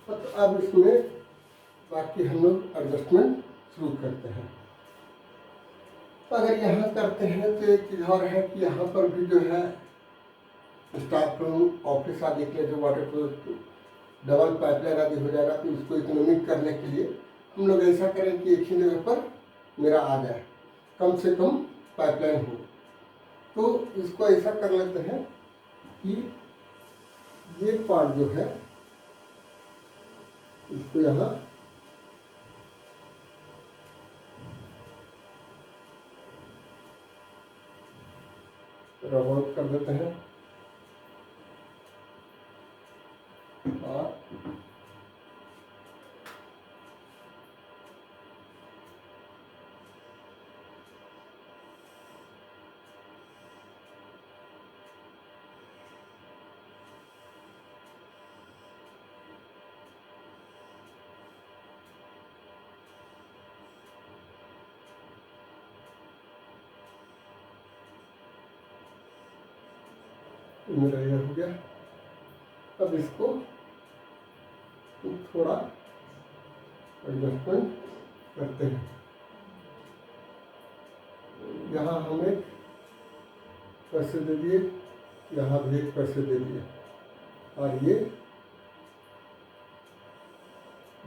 तो अब इसमें बाकी हम लोग एडजस्टमेंट शुरू करते हैं। तो अगर यहाँ करते हैं तो एक चीज़ और है कि यहाँ पर भी जो है स्टाफ रूम, ऑफिस आदि के लिए जो वाटर प्रूफ डबल पाइपलाइन आदि हो जाएगा, तो इसको इकोनॉमिक करने के लिए हम लोग ऐसा करें कि एक ही जगह पर मेरा आ जाए, कम से कम पाइपलाइन हो। तो इसको ऐसा कर लेते हैं कि ये पार्ट जो है इसको यहाँ रब आउट कर देते हैं और मेरा ये हो गया। अब इसको थोड़ा एडजस्टमेंट करते हैं। यहाँ हम एक पैसे दे दिए, यहाँ भी एक पैसे दे दिए, और ये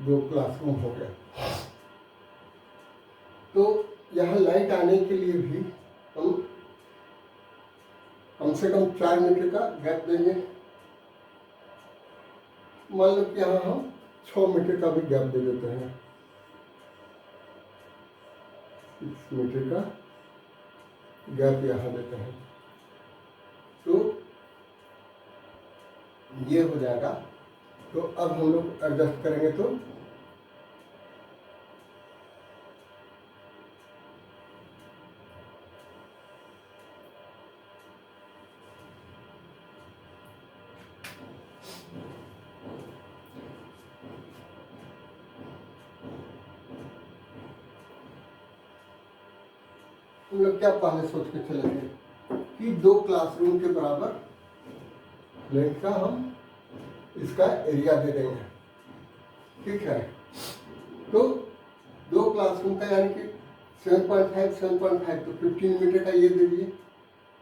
2 क्लासरूम हो गया। तो यहाँ लाइट आने के लिए भी हम कम से कम 4 मीटर का गैप देंगे। मान लो कि यहाँ हम 6 मीटर का भी गैप दे देते हैं, 6 मीटर का गैप यहाँ देते हैं। तो ये हो जाएगा। तो अब हम लोग एडजस्ट करेंगे तो हम लोग क्या पहले सोच के चले थे कि 2 क्लासरूम के बराबर लेंथ का हम इसका एरिया दे देंगे, ठीक है। तो 2 क्लासरूम का यानी कि 7.5 तो 15 मीटर का ये दे दिए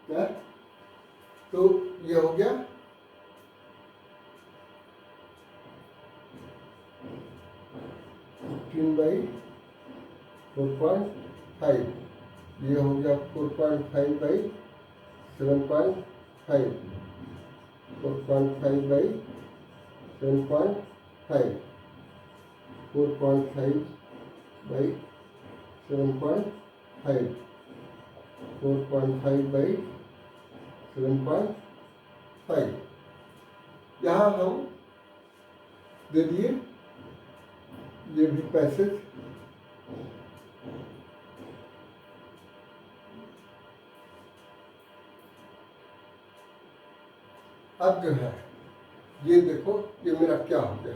क्या। तो ये हो गया 15/4.5, ये हो गया 4.5/7.5, 4.5/7.5, 4.5/7.5, 4.5/7.5। यहाँ हम दे दिए ये भी पैसेज। अब जो है ये देखो ये मेरा क्या हो गया।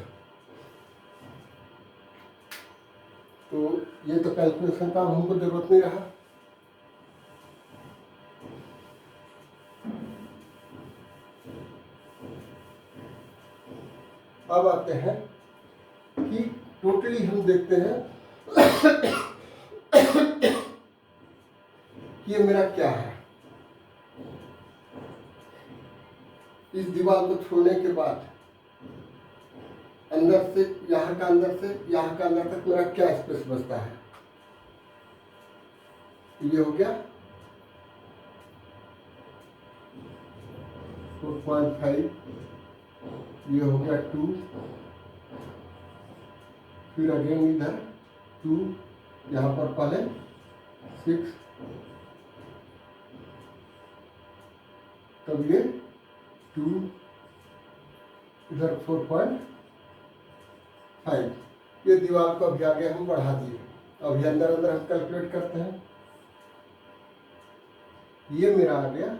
तो ये तो कैलकुलेशन का हमको जरूरत नहीं रहा। अब आते हैं कि टोटली हम देखते हैं कि ये मेरा क्या है। इस दीवार को छोड़ने के बाद अंदर से यहाँ का अंदर से यहाँ का अंदर तक मेरा क्या स्पेस बचता है। ये हो गया 4.5, ये हो गया 2, फिर अगेन इधर 2, यहाँ पर पहले 6, तब ये 2, इधर 4.5। ये दीवार को अभी आगे हम बढ़ा दिए। अभी अंदर अंदर हम कैलकुलेट करते हैं। ये मेरा आ गया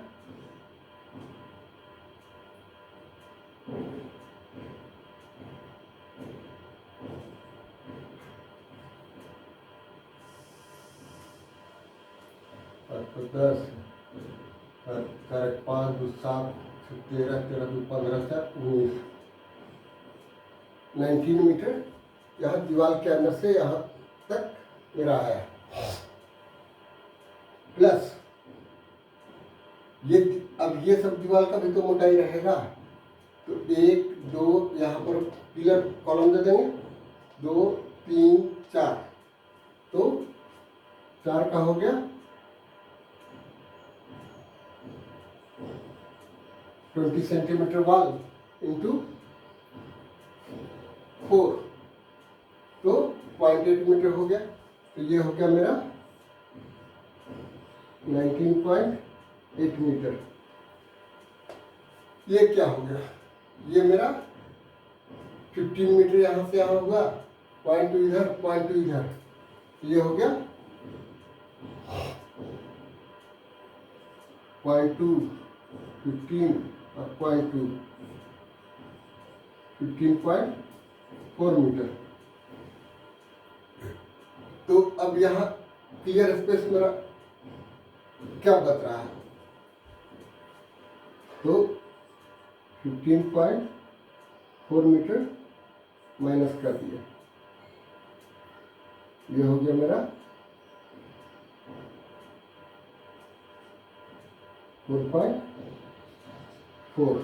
10, 4, 5, 2, 7, 13, 13, 2, 15, 19। 19 मीटर यहाँ दीवार के अंदर से यहाँ तक मेरा आया, प्लस ये अब ये सब दीवार का भी तो मोटाई रहेगा, तो 1 2 यहाँ पर पिलर कॉलम दे देंगे, 2 3 4, तो 4 का हो गया 20 सेंटीमीटर वॉल इंटू 4, तो 0.8 मीटर हो गया। तो ये हो गया मेरा 19.8 मीटर। ये क्या हो गया, ये मेरा 15 मीटर यहाँ से यहाँ हुआ, 0.2 इधर 0.2 इधर, ये हो गया 0.2 15 और 0.2 15.4 मीटर। तो अब यहाँ क्लियर स्पेस मेरा क्या बच रहा है, तो 15.4 मीटर माइनस कर दिया, ये हो गया मेरा 4.4।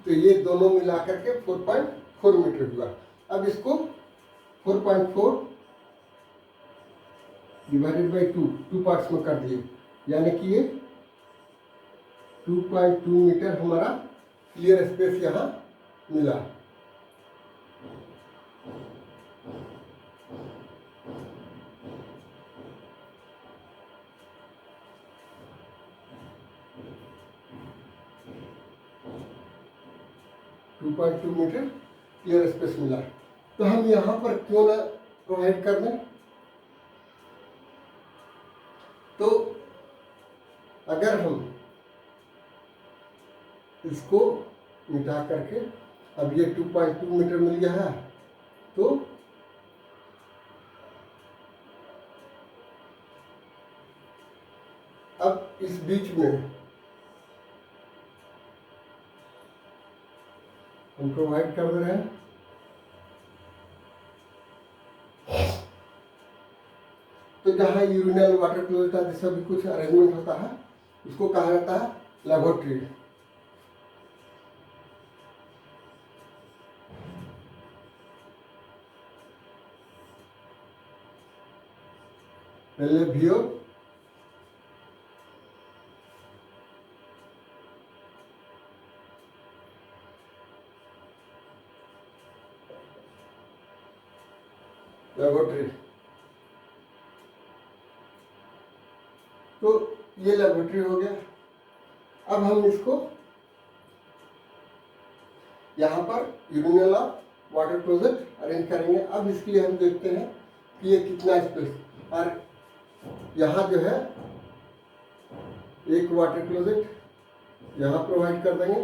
तो ये दोनों मिलाकर के 4.4 मीटर हुआ। अब इसको 4.4 डिवाइडेड बाई 2 पार्ट्स में कर दिए, यानी कि ये 2.2 मीटर हमारा क्लियर स्पेस यहाँ मिला। .2 मीटर क्लियर स्पेस मिला। तो हम यहाँ पर क्यों ना प्रोवाइड कर दें, तो अगर हम इसको मिटा करके अब ये 2.2 मीटर मिल गया है, तो अब इस बीच में हम प्रोवाइड कर दे रहे हैं। तो जहाँ यूरिनल वाटर क्लोजेट आदि सभी कुछ अरेंजमेंट होता है, उसको कहा जाता है लेबोरेटरी। Labio laboratory. तो ये लेबोरेटरी हो गया। अब हम इसको यहाँ पर यूरिनल वाटर क्लोजेट अरेंज करेंगे। अब इसके लिए हम देखते हैं कि ये कितना स्पेस, और यहाँ जो है एक वाटर क्लोजेट यहाँ प्रोवाइड कर देंगे,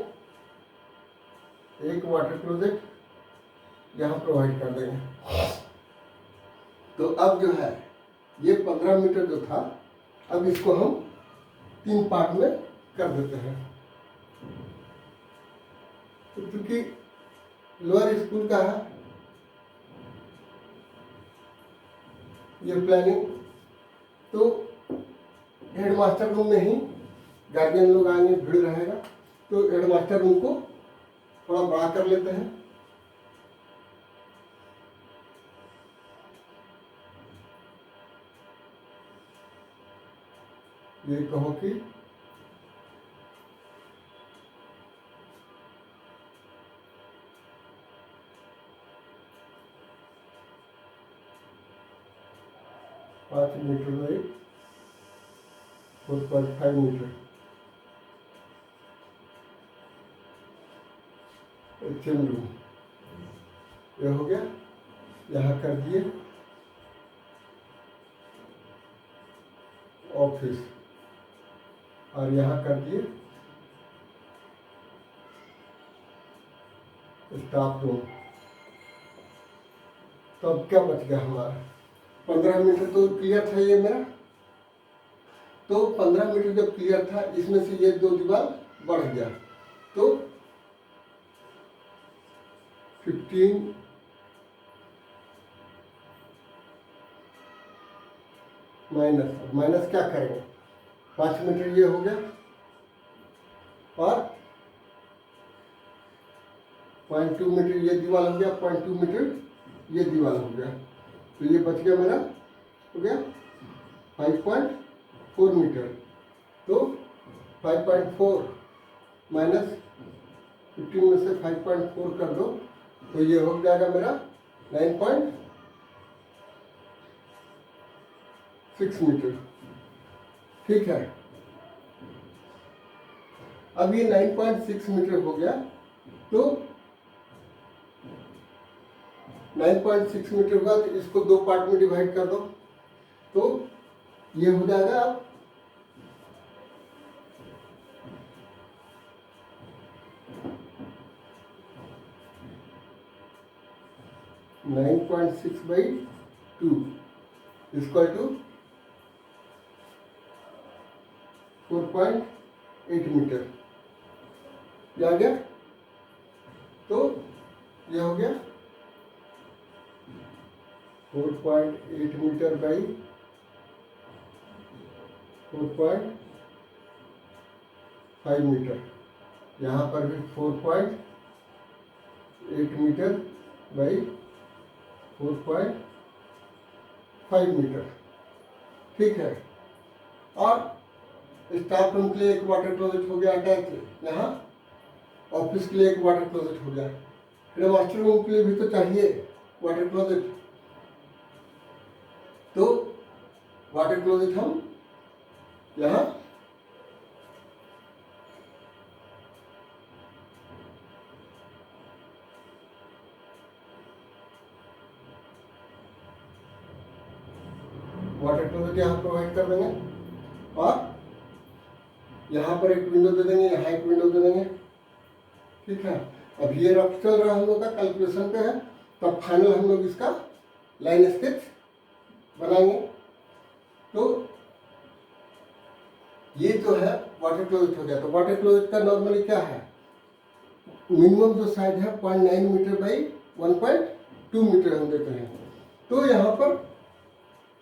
एक वाटर क्लोजेट यहाँ प्रोवाइड कर देंगे। तो अब जो है ये 15 मीटर जो था, अब इसको हम 3 पार्ट में कर देते हैं। तो क्योंकि लोअर स्कूल का है ये प्लानिंग, तो हेडमास्टर रूम में ही गार्जियन लोग आएंगे, भीड़ रहेगा, तो हेडमास्टर रूम को थोड़ा बड़ा कर लेते हैं। ये कहो कि पाँच metre by 4.5 metre hmm room ये हो गया। यहाँ कर दिए ऑफिस, और यहाँ कर दिए स्टाफ रूम। तो अब क्या बच गया हमारा, 15 मीटर तो क्लियर था ये मेरा। तो 15 मीटर जब क्लियर था, इसमें से ये 2 दीवार बढ़ गया, तो 15 माइनस, माइनस क्या करेंगे, 5 मीटर ये हो गया और 0.2 मीटर ये दीवार हो गया, 0.2 मीटर ये दीवार हो गया, तो ये बच गया मेरा हो गया 5.4 मीटर। तो 5.4 माइनस 15 में से 5.4 कर दो तो ये हो जाएगा मेरा 9.6 मीटर। ठीक है, अब ये 9.6 मीटर हो गया, तो 9.6 मीटर होगा तो इसको 2 पार्ट में डिवाइड कर दो, तो ये हो जाएगा अब 9.6/2 इक्वल टू 4.8 मीटर। ये आ गया, तो ये हो गया 4.8 मीटर बाई 4.5 मीटर, यहाँ पर भी 4.8 मीटर बाई 4.5 मीटर। ठीक है, और स्टाफ रूम के लिए एक वाटर क्लोजेट हो गया अटैच, यहाँ ऑफिस के लिए एक वाटर क्लोजेट हो गया, फिर मास्टर रूम के लिए भी तो चाहिए वाटर क्लोजेट, तो वाटर क्लोजेट हम यहाँ वाटर क्लोजेट यहाँ प्रोवाइड कर देंगे और यहाँ पर एक विंडो दे देंगे, यहाँ एक विंडो दे देंगे। ठीक है, अब ये रफ चल रहा है हम लोग का, कैलकुलेशन पे है, तब फाइनल हम लोग इसका लाइन स्केच बनाएंगे। तो ये जो है वाटर क्लोजेट हो गया, तो वाटर क्लोजेट का नॉर्मली क्या है, मिनिमम जो साइज है 0.9 मीटर बाई 1.2 मीटर हम देते हैं, तो यहाँ पर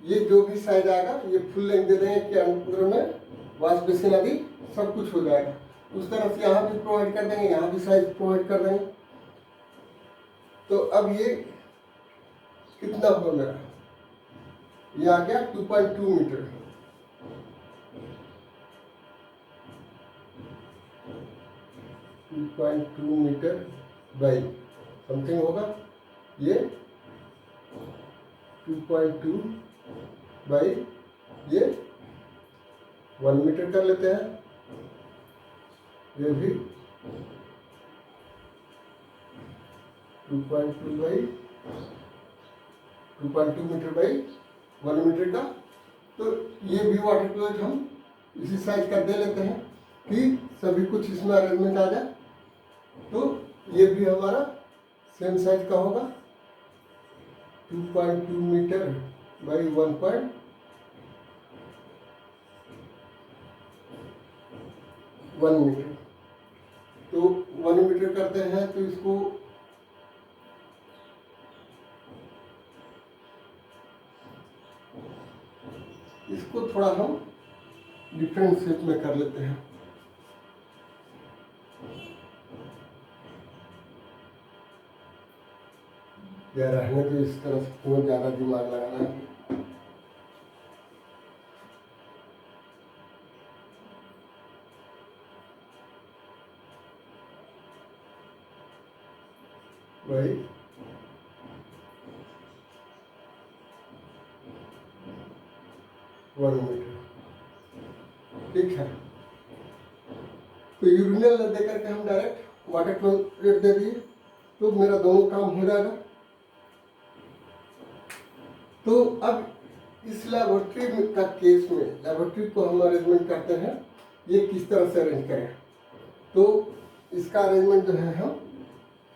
ये जो भी साइज आएगा ये फुल लेंथ दे देंगे कि अंदर में वॉश बेसिन आदि सब कुछ हो जाएगा। उस तरह से यहाँ भी प्रोवाइड कर देंगे, यहाँ भी साइज प्रोवाइड कर देंगे। तो अब ये कितना हो मेरा, ये आ गया 2.2 मीटर। 2.2 मीटर बाई समथिंग होगा, ये 2.2 बाई ये 1 मीटर कर लेते हैं, ये भी 2.2 बाई 2.2 मीटर बाई 1 मीटर का। तो ये भी वाटर क्लोजेट हम इसी साइज का दे लेते हैं कि सभी कुछ इसमें अरेंजमेंट आ जाए। तो ये भी हमारा सेम साइज का होगा, 2.2 मीटर बाई 1.1 मीटर। तो 1 मीटर करते हैं तो इसको थोड़ा हम डिफरेंट शेप में कर लेते हैं। या रहने तो इस तरह से क्यों ज़्यादा दिमाग लगाना है। वही 1 मीटर। ठीक है, तो यूरिनल दे करके हम डायरेक्ट वाटर क्लोजेट दे दिए, तो मेरा दोनों काम हो जाएगा। तो अब इस लेबोरेटरी का केस में लेबोरेटरी को हम अरेंजमेंट करते हैं, ये किस तरह से अरेंज करें। तो इसका अरेंजमेंट जो है हम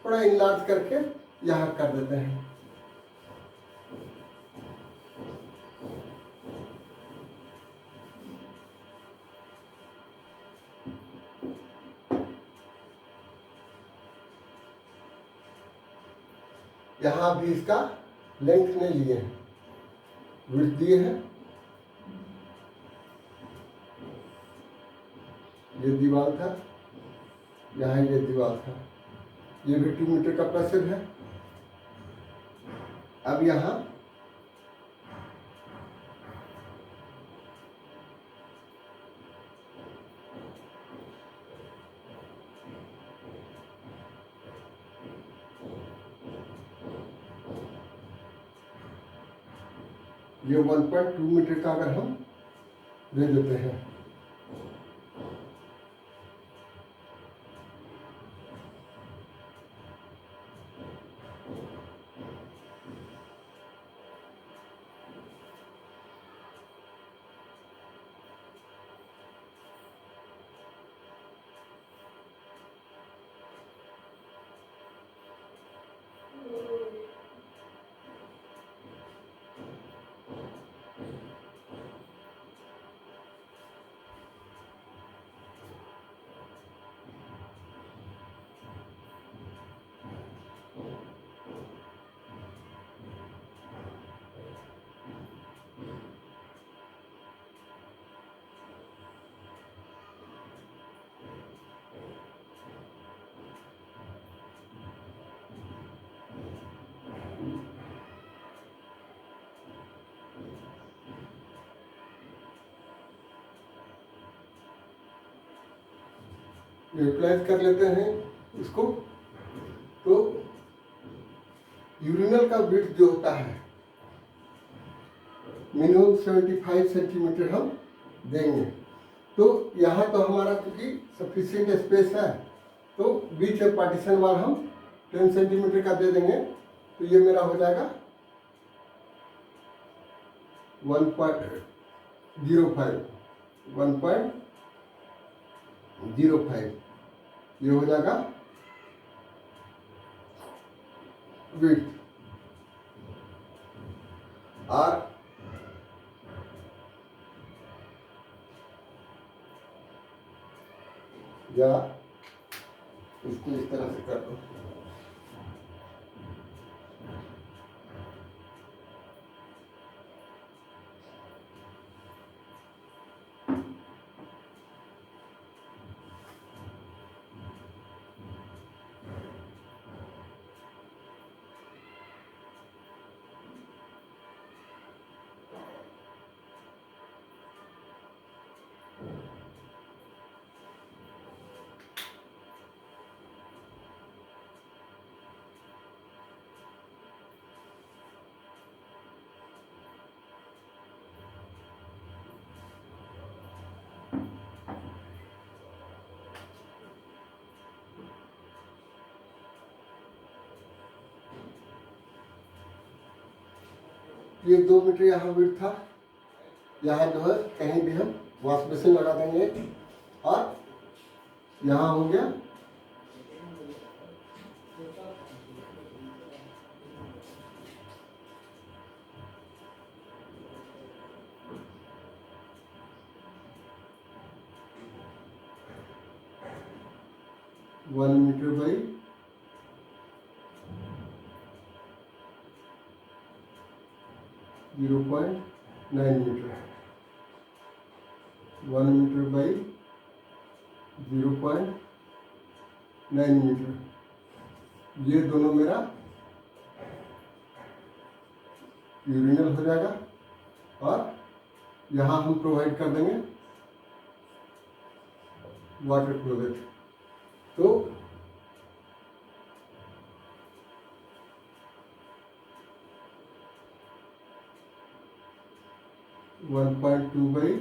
थोड़ा इनलार्ज करके यहाँ कर देते हैं। यहाँ भी इसका लेंथ नहीं लिए हैं, विड्थ दिए हैं ये दीवार था, यहाँ ये दीवार था, ये भी 2 मीटर का पैसेज है। अब यहाँ ये 1.2 मीटर का अगर हम दे देते हैं, यूटिलाइज कर लेते हैं इसको। तो यूरिनल का विड्थ जो होता है मिनिमम 75 सेंटीमीटर हम देंगे। तो यहाँ तो हमारा क्योंकि सफिशिएंट स्पेस है, तो बीच में पार्टीशन वाल हम 10 सेंटीमीटर का दे देंगे। तो ये मेरा हो जाएगा 1.05 ये हो जाएगा विड्थ। और या इसको इस तरह से कर दो। ये 2 मीटर यहाँ विड्थ था। यहाँ जो है कहीं भी हम वॉश बेसिन लगा देंगे। और यहाँ हो गया 1 metre by 0.9 metre, 1 metre by 0.9 metre. ये दोनों मेरा यूरिनल हो जाएगा। और यहाँ हम प्रोवाइड कर देंगे वाटर क्लोजेट। तो वन 1.2 बाई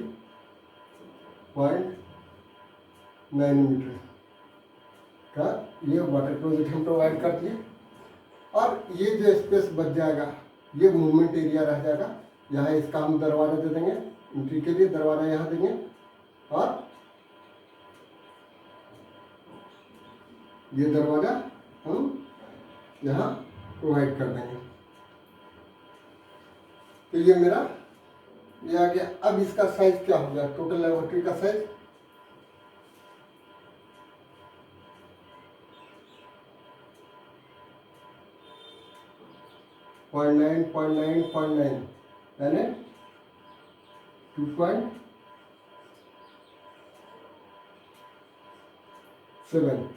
0.9 मीटर का ये वाटर क्लोजेट हम प्रोवाइड कर दिए। और ये जो स्पेस बच जाएगा ये मूवमेंट एरिया रह जाएगा। यहाँ इसका हम दरवाजा दे देंगे, एंट्री के लिए दरवाजा यहाँ देंगे। और ये दरवाजा हम यहाँ प्रोवाइड कर देंगे। तो ये मेरा ये आ गया। अब इसका साइज क्या हो गया, टोटल लेबोरेटरी का साइज 0.9 यानी 2.9 7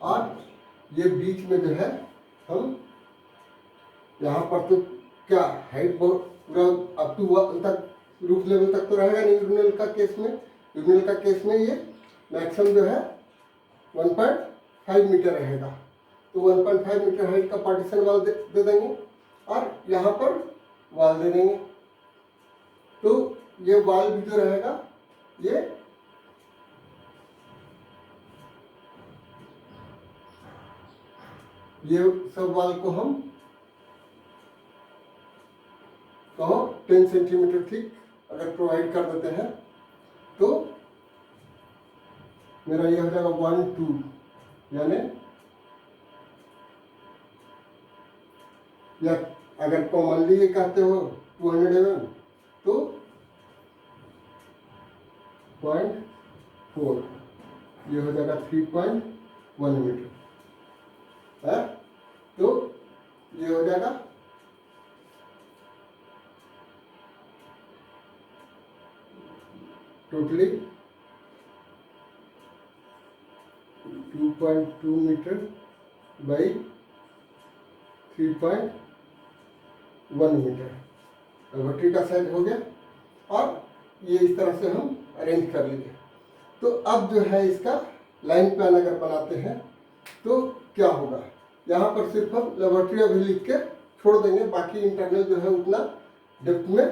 और ये बीच में जो है हम यहाँ पर तो क्या हाइट बहुत पूरा अप टू तक रूफ लेवल तक तो रहेगा नहीं यूरिनल का केस में। यूरिनल का केस में ये मैक्सिमम जो है 1.5 मीटर रहेगा। तो 1.5 मीटर हाइट का पार्टीशन वाल दे देंगे और यहाँ पर वाल दे देंगे। तो ये वाल भी जो रहेगा ये सब वाल को हम कहो 10 सेंटीमीटर थिक अगर प्रोवाइड कर देते हैं तो मेरा ये हो जाएगा 1 2 यानी या अगर कॉमनली ये कहते हो 200 mm तो 0.4 ये हो जाएगा 3.1 मीटर है। तो ये हो जाएगा totally 2.2 metre by 3.1 metre laboratory का साइज हो गया और ये इस तरह से हम अरेंज कर लिए। तो अब जो है इसका लाइन प्लान अगर बनाते हैं तो क्या होगा, यहाँ पर सिर्फ हम लेबोरेटरी अभी लिख के छोड़ देंगे, बाकी इंटरनल जो है उतना डेप्थ में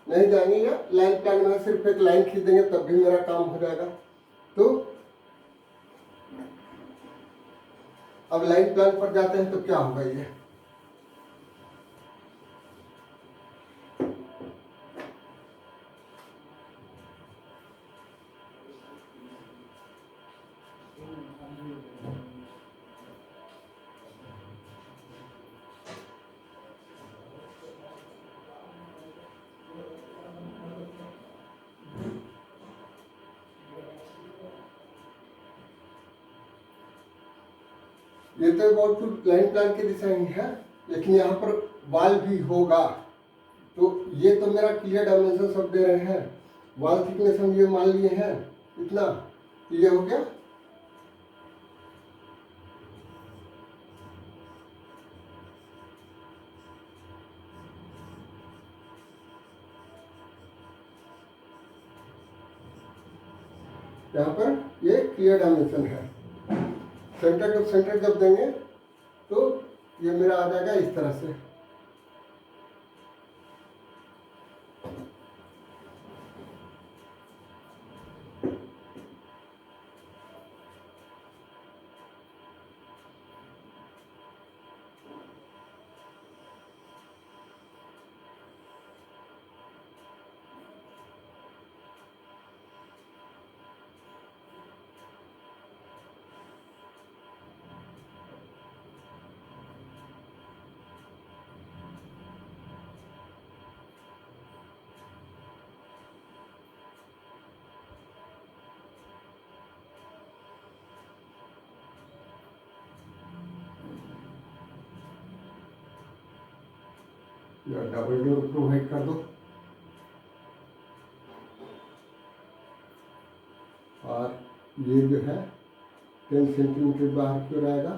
नहीं जाएंगे या लाइन प्लान में सिर्फ एक लाइन खींच देंगे तब भी मेरा काम हो जाएगा। तो अब लाइन प्लान पर जाते हैं तो क्या होगा ये तो बहुत कुछ लाइन प्लान की दिशा ही है, लेकिन यहाँ पर वाल भी होगा। तो ये तो मेरा क्लियर डायमेंशन सब दे रहे हैं, वाल थिकनेस हम ये मान लिए हैं इतना, ये हो गया। यहाँ पर ये क्लियर डायमेंशन है। सेंटर टू सेंटर जब देंगे तो ये मेरा आ जाएगा इस तरह से। या डबल डोर प्रोवाइड कर दो और ये जो है 10 सेंटीमीटर बाहर की ओर आएगा।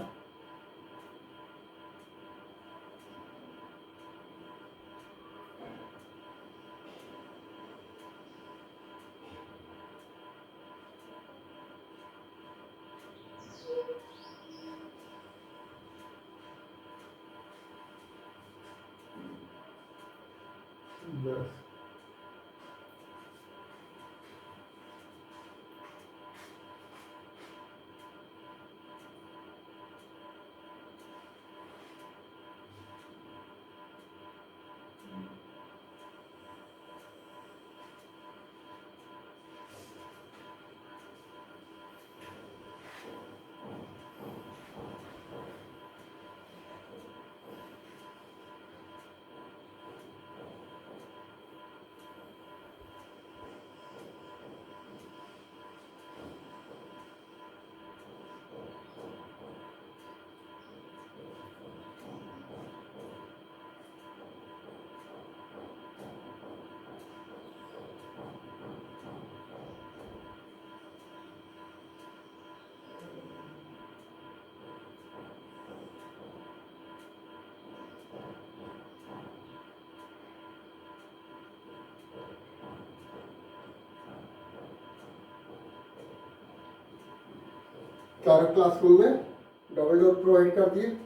बस सारा क्लासरूम में डबल डोर प्रोवाइड कर दिए।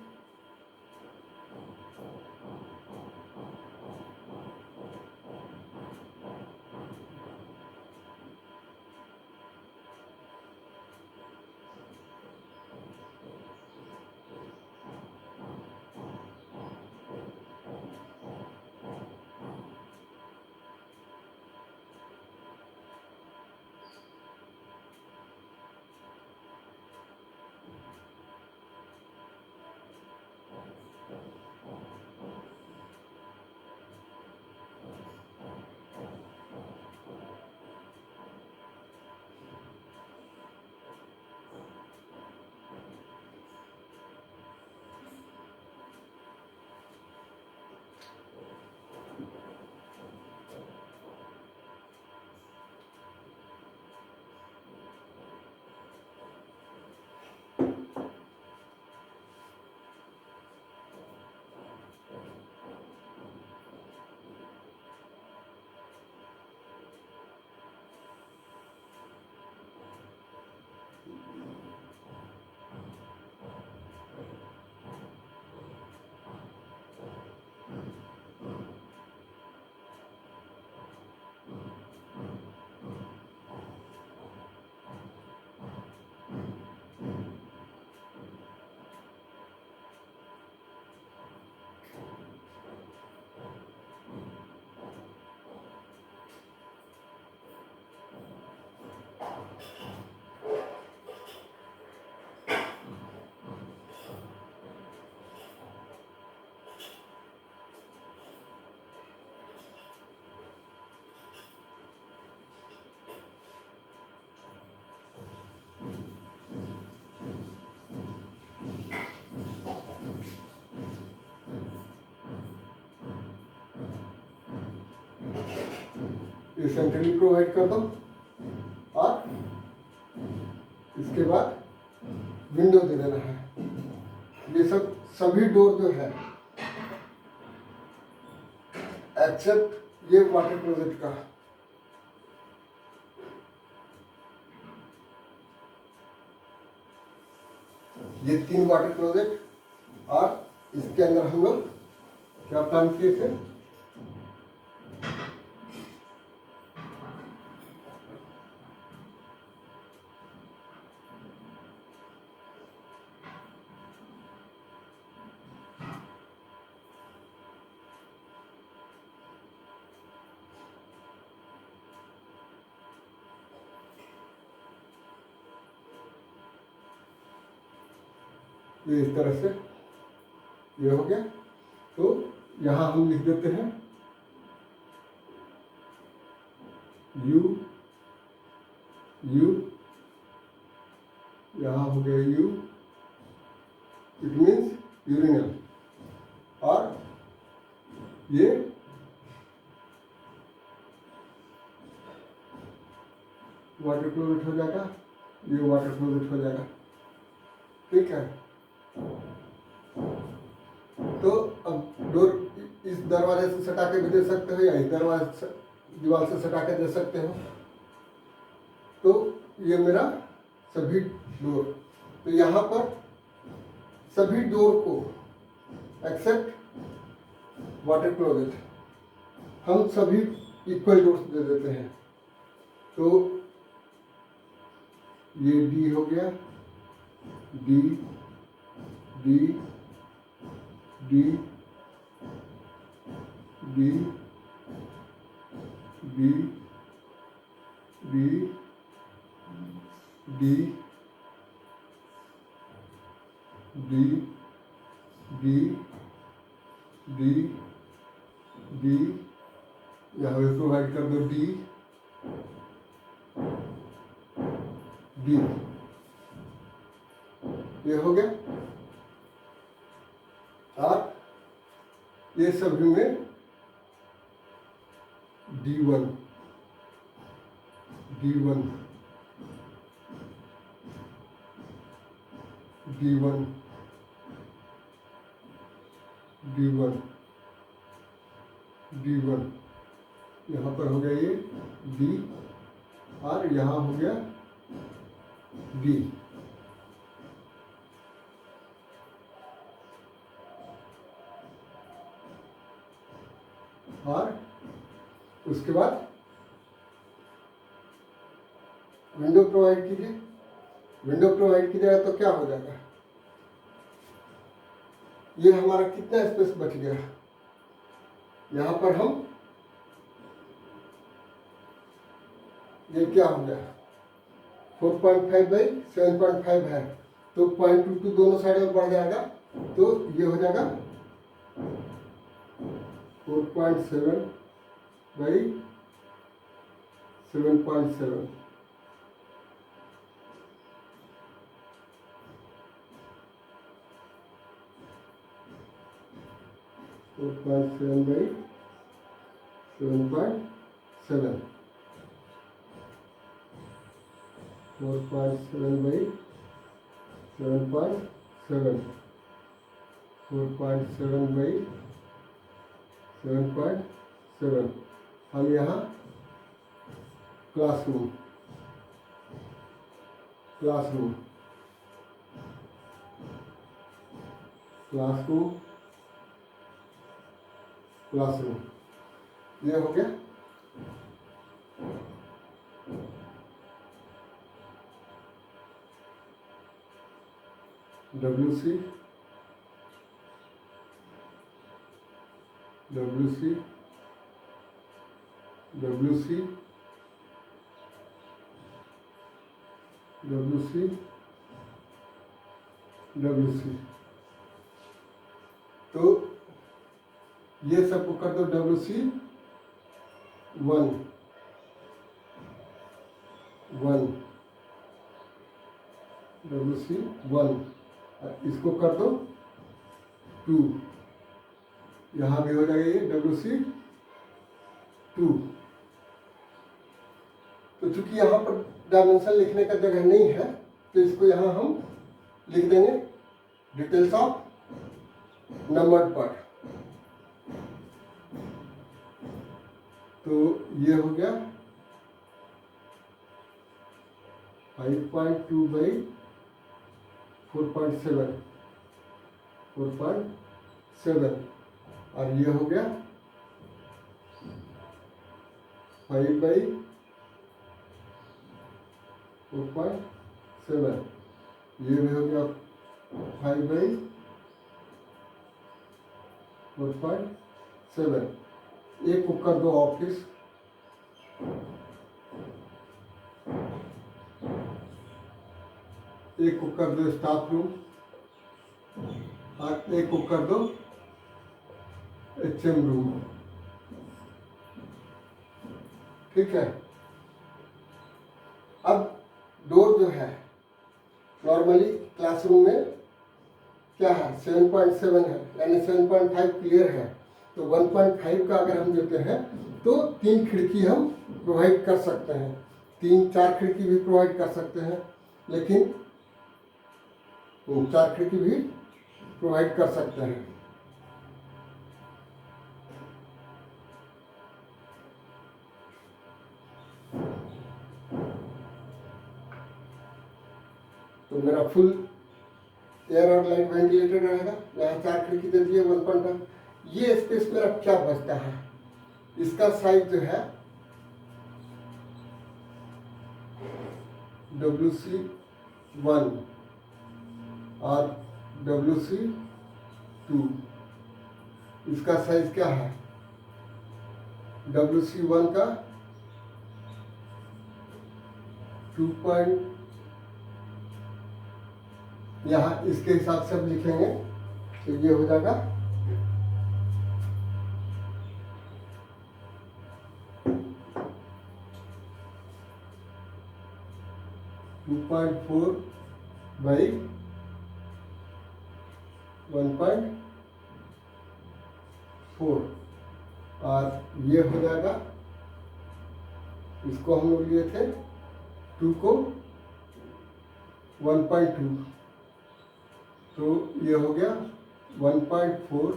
ये सेंट्रली प्रोवाइड कर दो और इसके बाद विंडो दे देना है। ये सब सभी डोर जो है एक्सेप्ट ये वाटर क्लोजेट का, ये 3 वाटर क्लोजेट, और इसके अंदर हम लोग क्या प्लान किए थे, ये इस तरह से ये हो गया। तो यहाँ हम लिख देते हैं यू यू, यहाँ हो गया यू, इट मीन्स यूरिनल, और ये वाटर क्लोजेट हो जाएगा, ये वाटर क्लोजेट हो जाएगा। ठीक है, तो अब डोर इस दरवाजे से सटा के भी दे सकते हो या इस दरवाजे से दीवार से सटा के दे सकते हो। तो ये मेरा सभी डोर, तो यहाँ पर सभी डोर को एक्सेप्ट वाटर क्लोजेट हम सभी इक्वल डोर्स दे देते हैं। तो ये डी हो गया, D D D D D D D D D D D, यहाँ पे प्रोवाइड कर दो डी डी, ये हो गया। और ये सभी में D1 D1 D1 D1 D1, यहाँ पर हो गया ये D, और यहाँ हो गया D। और उसके बाद विंडो प्रोवाइड कीजिए। विंडो प्रोवाइड कीजिएगा तो क्या हो जाएगा, ये हमारा कितना स्पेस बच गया। यहाँ पर हम ये क्या हो गया 4.5 बाई 7.5 है, तो 0.22 दोनों साइड में बढ़ जाएगा, तो ये हो जाएगा 4.7 by 7.7। Four point seven by 7.7, 4.7 by 7.7, 4.7 by 7.7। हम यहाँ क्लासरूम क्लासरूम क्लासरूम क्लासरूम ये हो गया। WC WC WC WC WC, तो ये सबको कर दो WC 1 WC 1, इसको कर दो 2, यहाँ भी हो जाएगा ये WC 2। तो चूंकि यहाँ पर डायमेंशन लिखने का जगह नहीं है, तो इसको यहाँ हम लिख देंगे डिटेल्स ऑफ नंबर पर। तो ये हो गया 5.2 बाई 4.7 और ये हो गया 5 बाई 4.7, ये भी हो गया 5 बाई 4.7। एक को कर दो ऑफिस, एक को कर दो स्टाफ रूम और एक को कर दो HM रूम। ठीक है। अब डोर जो है नॉर्मली क्लासरूम में क्या है 7.7 है, यानी 7.5 क्लियर है, तो 1.5 का अगर हम देते हैं तो 3 खिड़की हम प्रोवाइड कर सकते हैं, 3-4 खिड़की भी प्रोवाइड कर सकते हैं, लेकिन 4 खिड़की भी प्रोवाइड कर सकते हैं। तो मेरा फुल एयर और लाइट वेंटिलेटेड रहेगा, यहाँ 4 खिड़की दे दिए 1.5। ये स्पेस मेरा क्या बचता है, इसका साइज जो है WC 1 और WC 2, इसका साइज क्या है WC 1 का 2. यहाँ इसके हिसाब से हम लिखेंगे तो ये हो जाएगा 2.4 बाई 1.4 और ये हो जाएगा, इसको हम लोग लिए थे 2 को 1.2, तो ये हो गया 1.4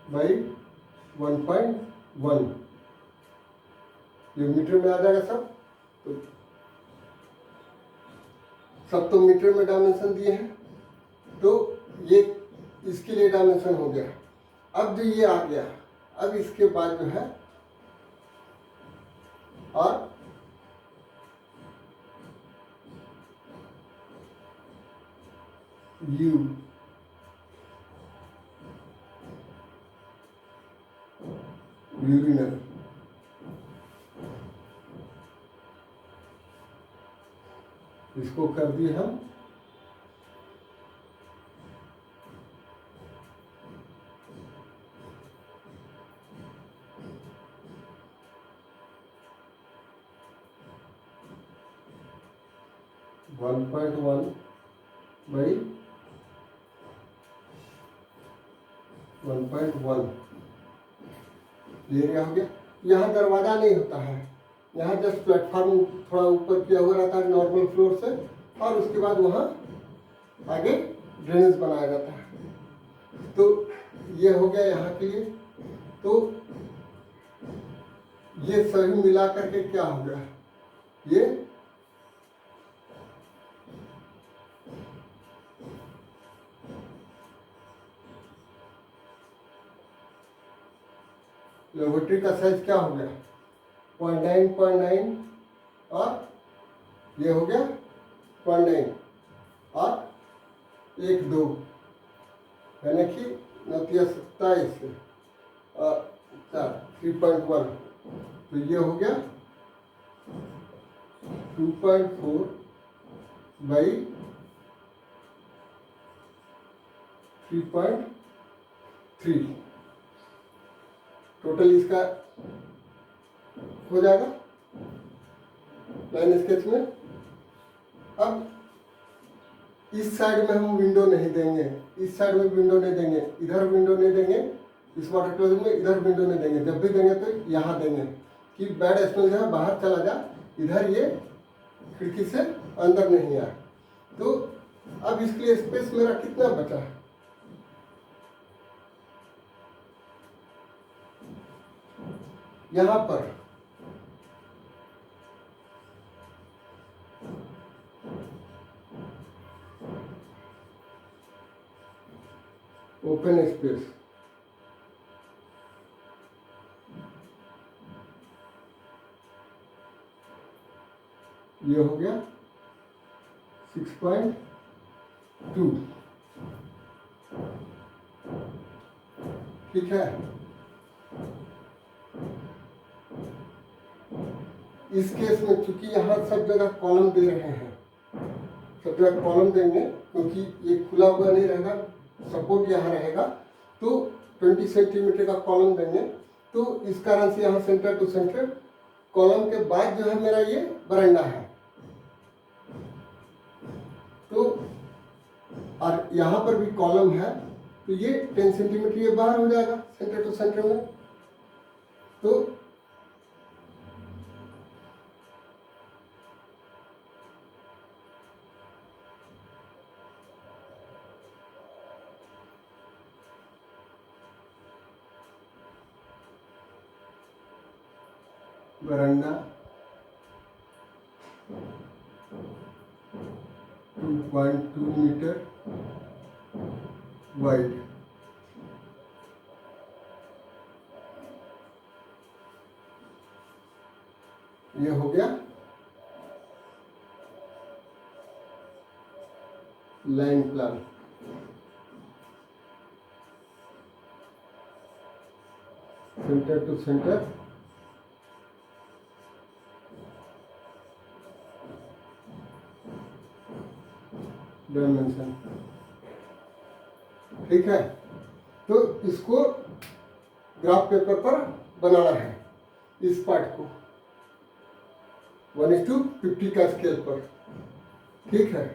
बाई 1.1, ये मीटर में आ जाएगा सब तो मीटर में डायमेंशन दिए हैं, तो ये इसके लिए डायमेंशन हो गया। अब जो ये आ गया, अब इसके बाद जो है और यू यूरिनल, इसको कर दिए हम 1.1 by 1.1 ये हो गया। यहाँ दरवाज़ा नहीं होता है, यहाँ जस्ट प्लेटफॉर्म थोड़ा ऊपर किया हुआ रहता है नॉर्मल फ्लोर से, और उसके बाद वहाँ आगे ड्रेनेज बनाया जाता है। तो ये हो गया यहाँ के लिए। तो ये सभी मिला करके क्या हो गया, ये लेबोरेटरी का साइज क्या हो गया 0.9 और ये हो गया 0.9 और 1.2 यानी कि 27 और 3.1, तो ये हो गया 2.4 बाई 3.3 टोटल इसका हो जाएगा लाइन स्केच में। अब इस साइड में हम विंडो नहीं देंगे, इस साइड में विंडो नहीं देंगे, इधर विंडो नहीं देंगे, इस वाटर क्लोजेट में इधर विंडो नहीं देंगे। जब भी देंगे तो यहाँ देंगे कि बैड स्मेल जो है बाहर चला जा, इधर ये खिड़की से अंदर नहीं आए। तो अब इसके लिए स्पेस मेरा कितना बचा है, यहाँ पर ओपन स्पेस, ये हो गया 6.2, ठीक है। इस केस में चूंकि यहाँ सब जगह कॉलम दे रहे हैं, सब जगह कॉलम देंगे क्योंकि ये खुला हुआ नहीं रहेगा, सपोर्ट यहाँ रहेगा, तो 20 सेंटीमीटर का कॉलम देंगे। तो इस कारण से यहाँ सेंटर टू सेंटर कॉलम के बाद जो है मेरा ये बरामदा है। तो और यहाँ पर भी कॉलम है, तो ये 10 सेंटीमीटर ये बाहर हो जाएगा सेंटर टू सेंटर में। तो बरामदा 2.2 मीटर वाइड, ये हो गया line plan. Centre to centre dimension, ठीक है। तो इसको ग्राफ पेपर पर बनाना है, इस पार्ट को 1:50 का स्केल पर, ठीक है।